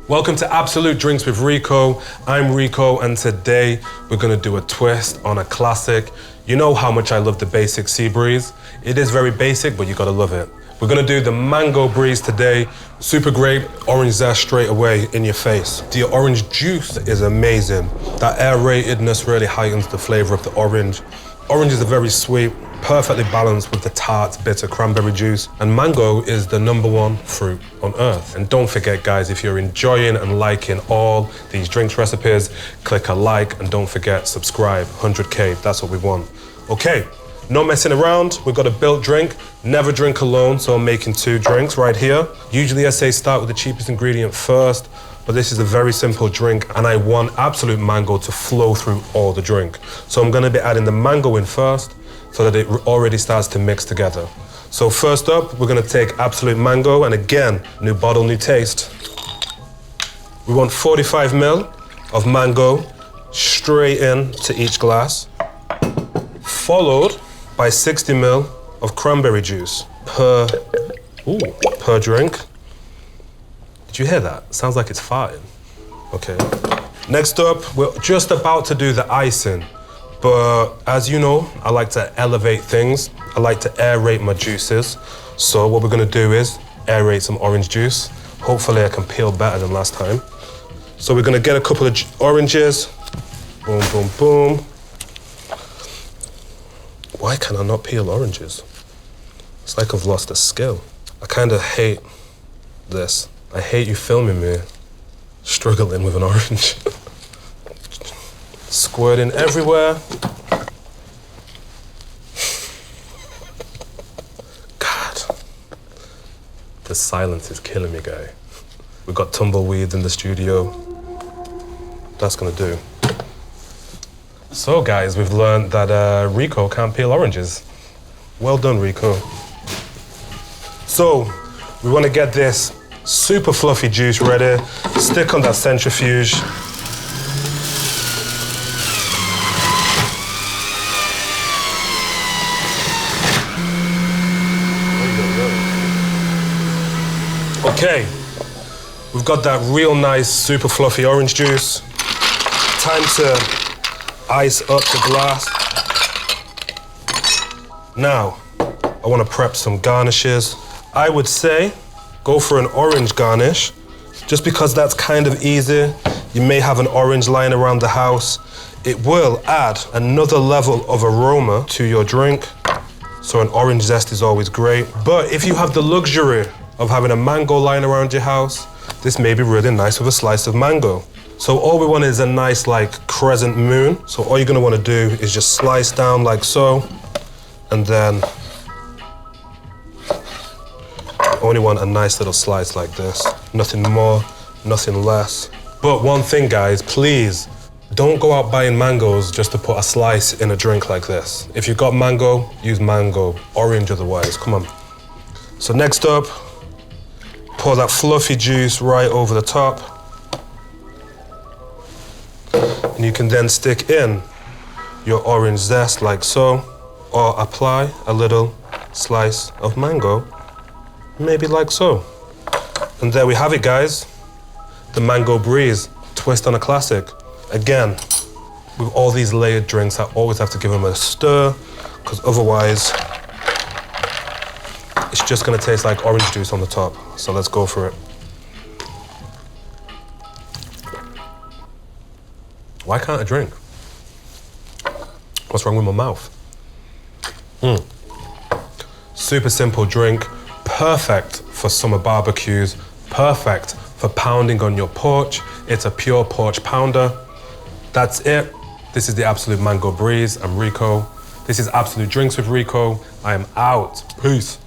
Welcome to Absolute Drinks with Rico. I'm Rico, and today we're gonna do a twist on a classic. You know how much I love the basic sea breeze. It is very basic, but you gotta love it. We're gonna do the mango breeze today. Super great, orange zest straight away in your face. The orange juice is amazing. That aeratedness really heightens the flavor of the orange. Oranges are very sweet, perfectly balanced with the tart, bitter cranberry juice. And mango is the #1 fruit on earth. And don't forget, guys, if you're enjoying and liking all these drinks recipes, click a like and don't forget, subscribe. 100K, that's what we want. Okay, no messing around. We've got a built drink. Never drink alone, so I'm making 2 drinks right here. Usually I say start with the cheapest ingredient first, but this is a very simple drink and I want Absolut Mango to flow through all the drink. So I'm gonna be adding the mango in first so that it already starts to mix together. So first up, we're gonna take Absolut Mango, and again, new bottle, new taste. We want 45 ml of mango straight in to each glass, followed by 60 ml of cranberry juice per drink. Did you hear that? Sounds like it's farting. Okay. Next up, we're just about to do the icing. But as you know, I like to elevate things. I like to aerate my juices. So what we're gonna do is aerate some orange juice. Hopefully I can peel better than last time. So we're gonna get a couple of oranges. Boom, boom, boom. Why can I not peel oranges? It's like I've lost a skill. I kind of hate this. I hate you filming me struggling with an orange. Squirting everywhere. God. The silence is killing me, guy. We've got tumbleweeds in the studio. That's gonna do. So guys, we've learned that Rico can't peel oranges. Well done, Rico. So, we wanna get this super fluffy juice ready. Stick on that centrifuge. Okay, we've got that real nice, super fluffy orange juice. Time to ice up the glass. Now, I want to prep some garnishes. I would say go for an orange garnish, just because that's kind of easy. You may have an orange lying around the house. It will add another level of aroma to your drink, so an orange zest is always great. But if you have the luxury of having a mango lying around your house, this may be really nice with a slice of mango. So all we want is a nice like crescent moon. So all you're gonna wanna do is just slice down like so, and then only want a nice little slice like this. Nothing more, nothing less. But one thing, guys, please, don't go out buying mangoes just to put a slice in a drink like this. If you've got mango, use mango, orange otherwise, come on. So next up, pour that fluffy juice right over the top. And you can then stick in your orange zest like so, or apply a little slice of mango, maybe like so. And there we have it, guys. The mango breeze, twist on a classic. Again, with all these layered drinks, I always have to give them a stir, because otherwise, it's just gonna taste like orange juice on the top. So let's go for it. Why can't I drink? What's wrong with my mouth? Super simple drink, perfect for summer barbecues, perfect for pounding on your porch. It's a pure porch pounder. That's it. This is the Absolut Mango Breeze. I'm Rico. This is Absolute Drinks with Rico. I am out. Peace.